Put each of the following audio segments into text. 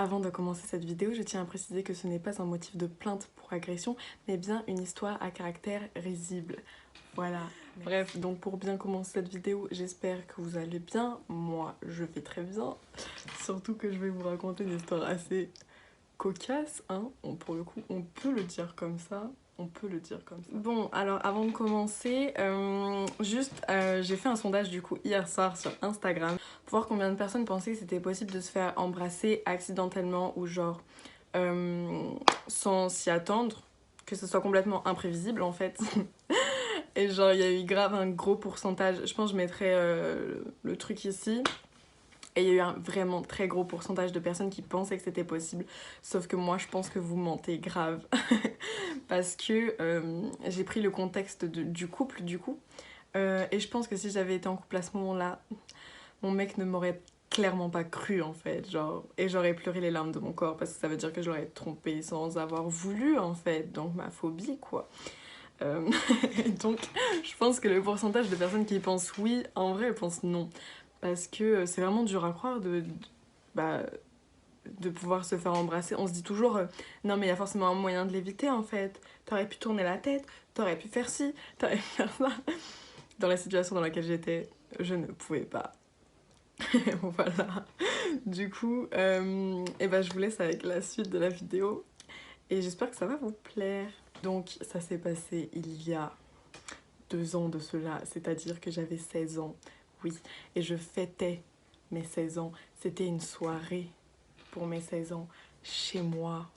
Avant de commencer cette vidéo, je tiens à préciser que ce n'est pas un motif de plainte pour agression, mais bien une histoire à caractère risible. Voilà. Bref, donc pour bien commencer cette vidéo, j'espère que vous allez bien. Moi, je vais très bien. Surtout que je vais vous raconter une histoire assez cocasse, hein. Pour le coup, on peut le dire comme ça. On peut le dire comme ça. Bon, alors avant de commencer, j'ai fait un sondage du coup hier soir sur Instagram pour voir combien de personnes pensaient que c'était possible de se faire embrasser accidentellement ou genre sans s'y attendre, que ce soit complètement imprévisible en fait. Et genre il y a eu grave un gros pourcentage, je pense que je mettrai le truc ici. Et il y a eu un vraiment très gros pourcentage de personnes qui pensaient que c'était possible. Sauf que moi, je pense que vous mentez grave. Parce que j'ai pris le contexte du couple, du coup. Et je pense que si j'avais été en couple à ce moment-là, mon mec ne m'aurait clairement pas cru, en fait. Genre, et j'aurais pleuré les larmes de mon corps. Parce que ça veut dire que je l'aurais trompé sans avoir voulu, en fait. Donc, ma phobie, quoi. Donc, je pense que le pourcentage de personnes qui pensent oui, en vrai, elles pensent non. Parce que c'est vraiment dur à croire bah, de pouvoir se faire embrasser. On se dit toujours, non mais il y a forcément un moyen de l'éviter en fait. T'aurais pu tourner la tête, t'aurais pu faire ci, t'aurais pu faire ça. Dans la situation dans laquelle j'étais, je ne pouvais pas. Voilà. Du coup, et ben, je vous laisse avec la suite de la vidéo. Et j'espère que ça va vous plaire. Donc, ça s'est passé il y a 2 ans de cela, c'est-à-dire que j'avais 16 ans, oui, et je fêtais mes 16 ans. C'était une soirée pour mes 16 ans, chez moi,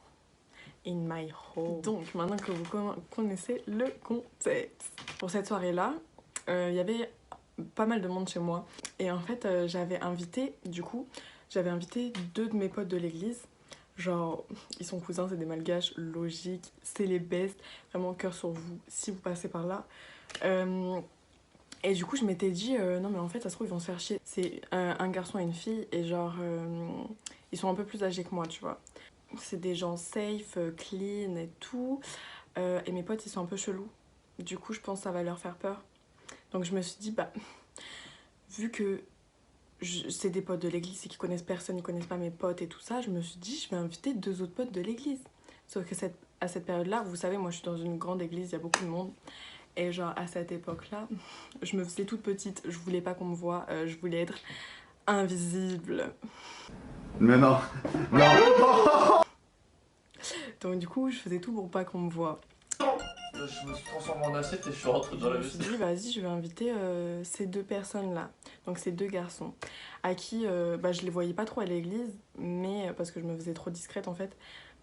in my home. Donc, maintenant que vous connaissez le contexte. Pour cette soirée-là, il y avait pas mal de monde chez moi. Et en fait, j'avais invité 2 de mes potes de l'église. Genre, ils sont cousins, c'est des malgaches, logique, c'est les best. Vraiment, cœur sur vous, si vous passez par là. Et du coup, je m'étais dit, non mais en fait, ça se trouve, ils vont se faire chier. C'est un garçon et une fille, et genre, ils sont un peu plus âgés que moi, tu vois. C'est des gens safe, clean et tout. Et mes potes, ils sont un peu chelous. Du coup, je pense que ça va leur faire peur. Donc je me suis dit, bah, vu que c'est des potes de l'église et qu'ils connaissent personne, ils connaissent pas mes potes et tout ça, je me suis dit, je vais inviter 2 autres potes de l'église. Sauf que à cette période-là, vous savez, moi je suis dans une grande église, il y a beaucoup de monde. Et genre à cette époque-là, je me faisais toute petite, je voulais pas qu'on me voie, je voulais être invisible. Mais non, non. Donc du coup, je faisais tout pour pas qu'on me voie. Je me suis transformé en assiette et je suis rentré dans la Je me suis dit, vaisselle. vas-y, je vais inviter ces 2 personnes-là. Donc ces 2 garçons, à qui bah, je les voyais pas trop à l'église, mais parce que je me faisais trop discrète en fait.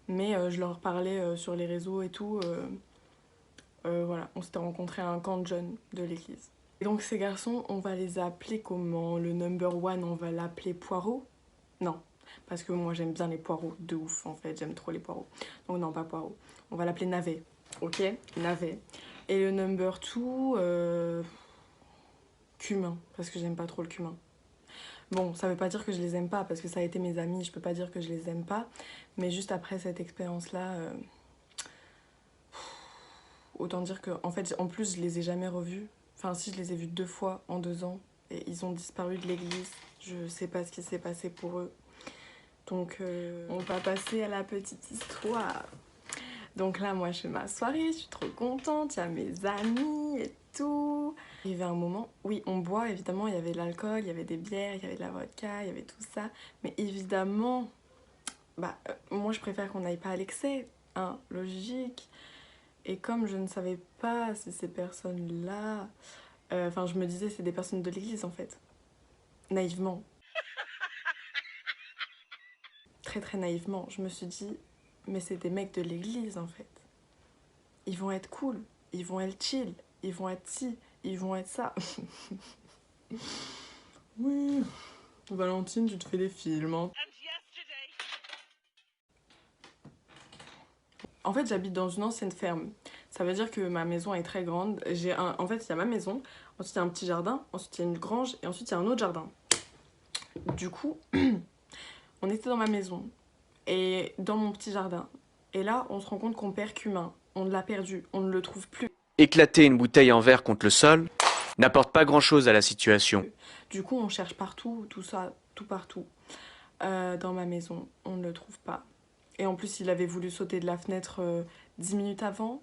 Mais je leur parlais sur les réseaux et tout. Voilà, on s'était rencontrés à un camp de jeunes de l'église. Et donc ces garçons, on va les appeler comment? Le number one, on va l'appeler Poireau? Non, parce que moi j'aime bien les poireaux, de ouf en fait, j'aime trop les poireaux. Donc non, pas Poireau. On va l'appeler Navet, ok? Navet. Et le number two, cumin, parce que j'aime pas trop le cumin. Bon, ça veut pas dire que je les aime pas, parce que ça a été mes amis, je peux pas dire que je les aime pas. Mais juste après cette expérience-là, autant dire que, en fait, en plus, je les ai jamais revus. Enfin, si, je les ai vus 2 fois en 2 ans. Et ils ont disparu de l'église. Je sais pas ce qui s'est passé pour eux. Donc, on va passer à la petite histoire. Donc là, moi, je fais ma soirée, je suis trop contente. Il y a mes amis et tout. Il y avait un moment, oui, on boit, évidemment. Il y avait de l'alcool, il y avait des bières, il y avait de la vodka, il y avait tout ça. Mais évidemment, bah, moi, je préfère qu'on n'aille pas à l'excès. Hein, logique. Et comme je ne savais pas si ces personnes-là... Enfin, je me disais, c'est des personnes de l'église, en fait. Naïvement. Très, très naïvement. Je me suis dit, mais c'est des mecs de l'église, en fait. Ils vont être cool. Ils vont être chill. Ils vont être ci. Ils vont être ça. Oui. Valentine, tu te fais des films, hein. En fait, j'habite dans une ancienne ferme. Ça veut dire que ma maison est très grande. En fait, il y a ma maison, ensuite il y a un petit jardin, ensuite il y a une grange et ensuite il y a un autre jardin. Du coup, on était dans ma maison et dans mon petit jardin. Et là, on se rend compte qu'on perd Cumin. On l'a perdu, on ne le trouve plus. Éclater une bouteille en verre contre le sol n'apporte pas grand-chose à la situation. Du coup, on cherche partout, tout ça, tout partout. dans ma maison. On ne le trouve pas. Et en plus, il avait voulu sauter de la fenêtre 10 minutes avant.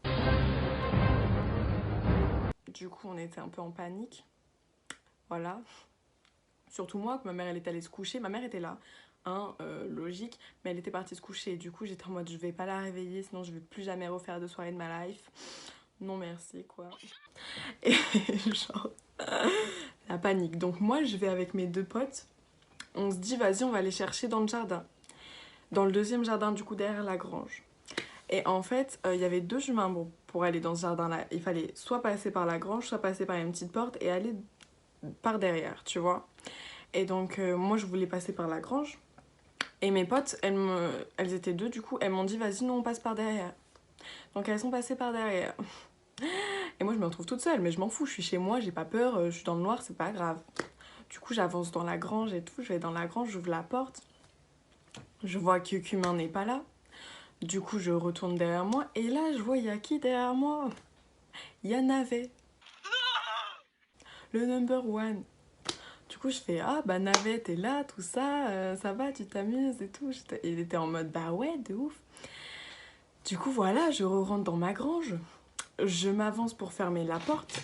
Du coup, on était un peu en panique. Voilà. Surtout moi, que ma mère, elle est allée se coucher. Ma mère était là, hein, logique. Mais elle était partie se coucher. Du coup, j'étais en mode, je vais pas la réveiller, sinon je vais plus jamais refaire de soirée de ma life. Non merci, quoi. Et genre, la panique. Donc moi, je vais avec mes 2 potes. On se dit, vas-y, on va aller chercher dans le jardin. Dans le deuxième jardin, du coup, derrière la grange. Et en fait, il y avait 2 chemins. Bon, pour aller dans ce jardin-là, il fallait soit passer par la grange, soit passer par une petite porte et aller par derrière, tu vois. Et donc, moi, je voulais passer par la grange. Et mes potes, elles étaient 2, du coup, elles m'ont dit, vas-y, nous, on passe par derrière. Donc, elles sont passées par derrière. Et moi, je me retrouve toute seule, mais je m'en fous, je suis chez moi, j'ai pas peur, je suis dans le noir, c'est pas grave. Du coup, j'avance dans la grange et tout, je vais dans la grange, j'ouvre la porte. Je vois que Cumin n'est pas là. Du coup, je retourne derrière moi, et là, je vois, il y a qui derrière moi? Il y a Navet. Le number one. Du coup, je fais, ah, bah Navet, t'es là, tout ça, ça va, tu t'amuses et tout. Il était en mode, bah ouais, de ouf. Du coup, voilà, je rentre dans ma grange. Je m'avance pour fermer la porte.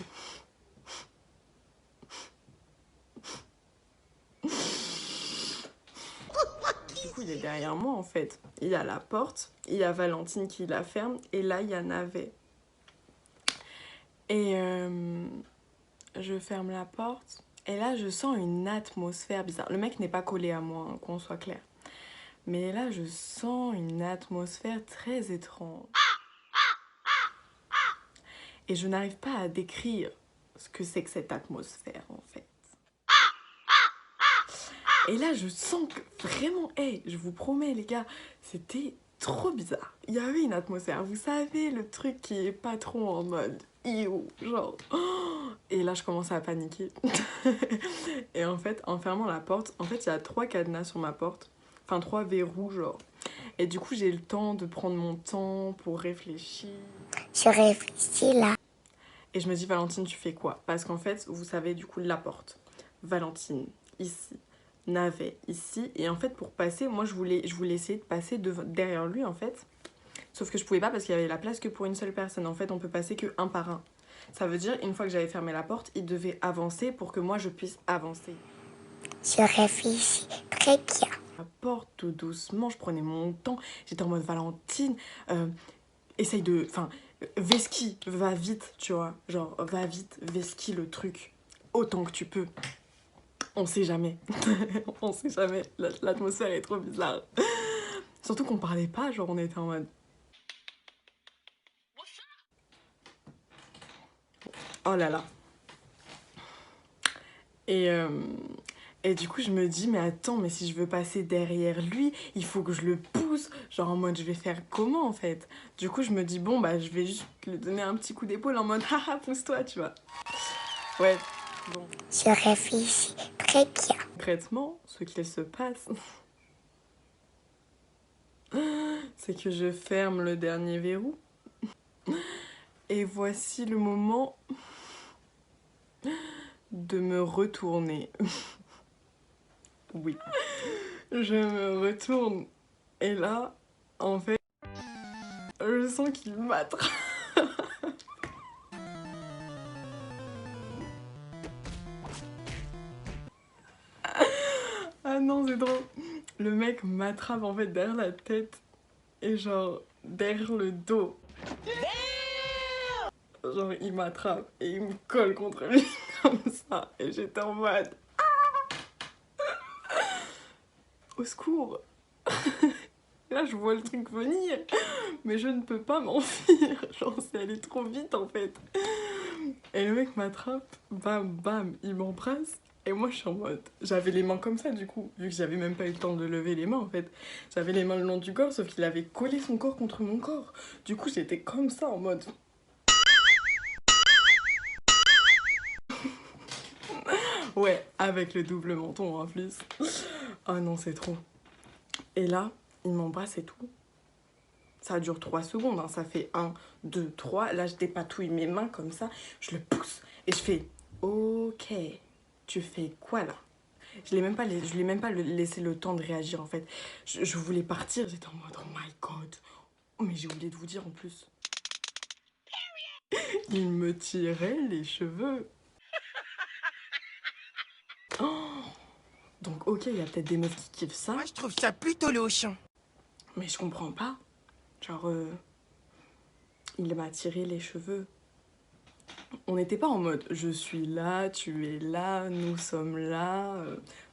Du coup, il est derrière moi, en fait. Il y a la porte, il y a Valentine qui la ferme, et là, il y a Navet. Et je ferme la porte, et là, je sens une atmosphère bizarre. Le mec n'est pas collé à moi, hein, qu'on soit clair. Mais là, je sens une atmosphère très étrange. Et je n'arrive pas à décrire ce que c'est que cette atmosphère, en fait. Et là, je sens que vraiment, hey, je vous promets, les gars, c'était trop bizarre. Il y avait une atmosphère, vous savez, le truc qui est pas trop en mode iou, genre. Et là, je commence à paniquer. Et en fait, en fermant la porte, en fait, il y a 3 cadenas sur ma porte. Enfin, 3 verrous, genre. Et du coup, j'ai le temps de prendre mon temps pour réfléchir. Je réfléchis là. Et je me dis, Valentine, tu fais quoi? Parce qu'en fait, vous savez, du coup, la porte. Valentine, ici. Navet, ici. Et en fait, pour passer, moi, je voulais essayer de passer derrière lui, en fait. Sauf que je pouvais pas parce qu'il y avait la place que pour une seule personne. En fait, on peut passer que un par un. Ça veut dire, une fois que j'avais fermé la porte, il devait avancer pour que moi, je puisse avancer. Je réfléchis très bien. La porte, tout doucement, je prenais mon temps. J'étais en mode, Valentine, essaye de... Enfin, Veski, va vite, tu vois. Genre, va vite, Veski le truc. Autant que tu peux. On sait jamais. On sait jamais. L'atmosphère est trop bizarre. Surtout qu'on parlait pas, genre on était en mode... Oh là là. Et du coup, je me dis, mais attends, mais si je veux passer derrière lui, il faut que je le pousse. Genre en mode, je vais faire comment en fait? Du coup, je me dis, bon, bah, je vais juste lui donner un petit coup d'épaule en mode, haha, pousse-toi, tu vois. Ouais, bon. Je réfléchis très bien. Concrètement, ce qu'il se passe, c'est que je ferme le dernier verrou. Et voici le moment de me retourner. Oui. Je me retourne. Et là, en fait, je sens qu'il m'attrape. Ah non, c'est drôle. Le mec m'attrape en fait derrière la tête et genre derrière le dos. Genre il m'attrape et il me colle contre lui comme ça. Et j'étais en mode... Au secours. Là je vois le truc venir, mais je ne peux pas m'enfuir. Genre c'est allé trop vite en fait. Et le mec m'attrape, bam bam, il m'embrasse. Et moi je suis en mode, j'avais les mains comme ça du coup, vu que j'avais même pas eu le temps de lever les mains en fait. J'avais les mains le long du corps, sauf qu'il avait collé son corps contre mon corps. Du coup j'étais comme ça en mode... Ouais, avec le double menton en plus. Oh non, c'est trop. Et là, il m'embrasse et tout. Ça dure 3 secondes, hein. Ça fait 1, 2, 3. Là, je dépatouille mes mains comme ça. Je le pousse et je fais, ok, tu fais quoi là? Je lui ai même pas laissé le temps de réagir en fait. Je voulais partir, j'étais en mode oh my god. Oh, mais j'ai oublié de vous dire en plus. Il me tirait les cheveux. Oh, donc ok, il y a peut-être des meufs qui kiffent ça. Moi je trouve ça plutôt louche. Mais je comprends pas. Genre, il m'a tiré les cheveux. On n'était pas en mode je suis là, tu es là, nous sommes là,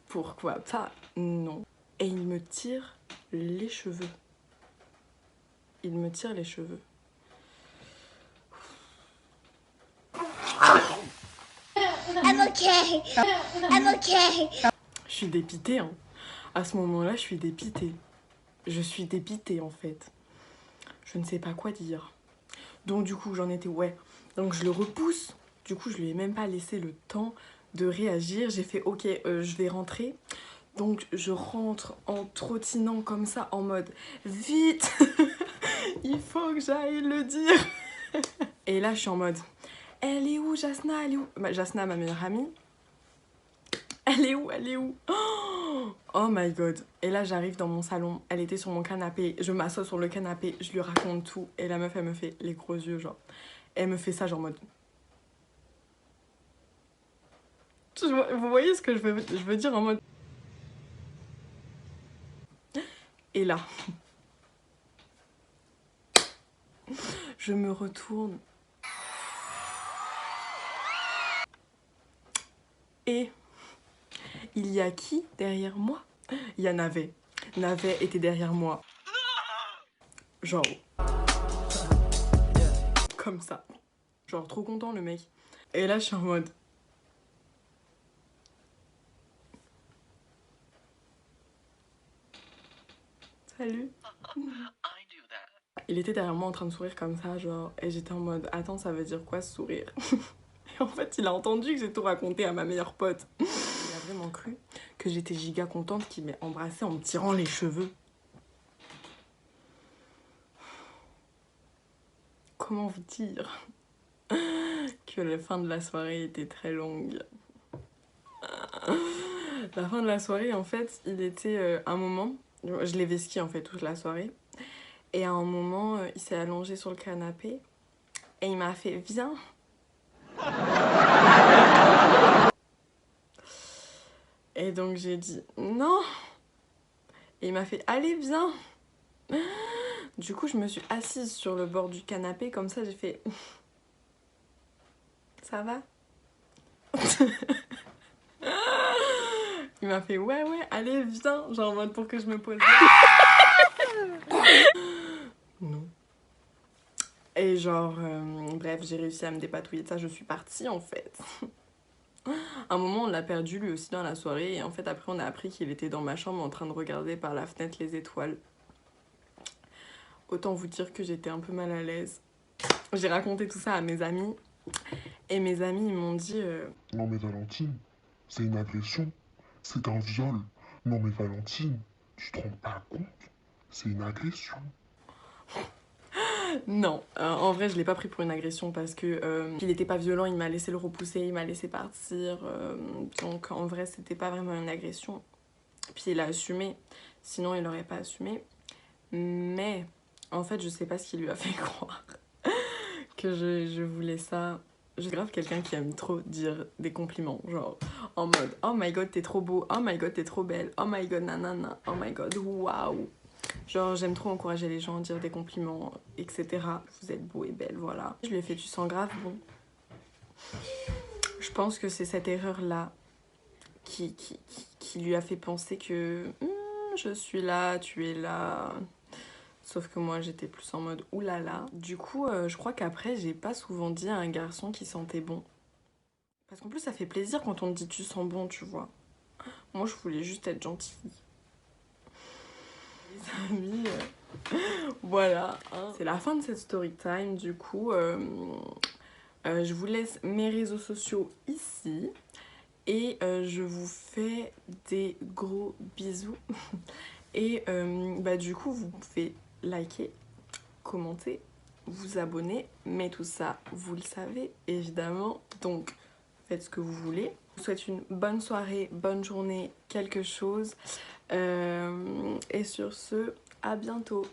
pourquoi pas? Non. Et il me tire les cheveux. Il me tire les cheveux. I'm okay. I'm okay. Je suis dépitée, hein. À ce moment-là, je suis dépitée. Je suis dépitée, en fait. Je ne sais pas quoi dire. Donc, du coup, j'en étais, ouais. Donc, je le repousse. Du coup, je lui ai même pas laissé le temps de réagir. J'ai fait, ok, je vais rentrer. Donc, je rentre en trottinant comme ça, en mode, vite. Il faut que j'aille le dire. Et là, je suis en mode, elle est où, Jasna? Elle est où? Bah, Jasna, ma meilleure amie. Elle est où? Elle est où? Oh my god. Et là, j'arrive dans mon salon. Elle était sur mon canapé. Je m'assois sur le canapé. Je lui raconte tout. Et la meuf, elle me fait les gros yeux, genre. Elle me fait ça, genre en mode... Vous voyez ce que je veux dire en mode... Et là... Je me retourne. Et... il y a qui derrière moi? Il y a Navet. Navet était derrière moi. Genre... comme ça. Genre trop content le mec. Et là je suis en mode... salut. Il était derrière moi en train de sourire comme ça, genre... et j'étais en mode... attends, ça veut dire quoi ce sourire? Et en fait, il a entendu que j'ai tout raconté à ma meilleure pote. Il a vraiment cru que j'étais giga contente qu'il m'ait embrassée en me tirant les cheveux. Comment vous dire que la fin de la soirée était très longue. La fin de la soirée, en fait, il était un moment... je l'ai vesqué en fait toute la soirée. Et à un moment, il s'est allongé sur le canapé. Et il m'a fait « viens ». Et donc j'ai dit « non ». Et il m'a fait « allez, viens ». Du coup, je me suis assise sur le bord du canapé. Comme ça, j'ai fait « ça va ?» Il m'a fait « ouais, ouais, allez, viens ». Genre en mode pour que je me pose. Non. Et genre, bref, j'ai réussi à me dépatouiller de ça. Je suis partie, en fait. À un moment, on l'a perdu, lui aussi, dans la soirée. Et en fait, après, on a appris qu'il était dans ma chambre en train de regarder par la fenêtre les étoiles. Autant vous dire que j'étais un peu mal à l'aise. J'ai raconté tout ça à mes amis. Et mes amis, ils m'ont dit... Non mais Valentine, c'est une agression. C'est un viol. Non mais Valentine, tu te rends pas compte? C'est une agression. Non, en vrai, je l'ai pas pris pour une agression parce que il était pas violent, il m'a laissé le repousser, il m'a laissé partir. Donc en vrai, c'était pas vraiment une agression. Puis il a assumé, sinon il aurait pas assumé. Mais en fait, je sais pas ce qui lui a fait croire que je voulais ça. Je suis grave quelqu'un qui aime trop dire des compliments, genre en mode oh my god, t'es trop beau, oh my god, t'es trop belle, oh my god, nanana, oh my god, waouh. Genre j'aime trop encourager les gens, dire des compliments, etc. Vous êtes beau et belle, voilà. Je lui ai fait du sang grave, bon. Je pense que c'est cette erreur-là qui lui a fait penser que je suis là, tu es là. Sauf que moi j'étais plus en mode oulala. Du coup, je crois qu'après, j'ai pas souvent dit à un garçon qui sentait bon. Parce qu'en plus, ça fait plaisir quand on te dit tu sens bon, tu vois. Moi, je voulais juste être gentille. Les amis, voilà, hein. C'est la fin de cette story time. Du coup, je vous laisse mes réseaux sociaux ici. Et je vous fais des gros bisous. Et bah, du coup, vous pouvez liker, commenter, vous abonner. Mais tout ça, vous le savez, évidemment. Donc, faites ce que vous voulez. Je vous souhaite une bonne soirée, bonne journée, quelque chose. Et sur ce, à bientôt.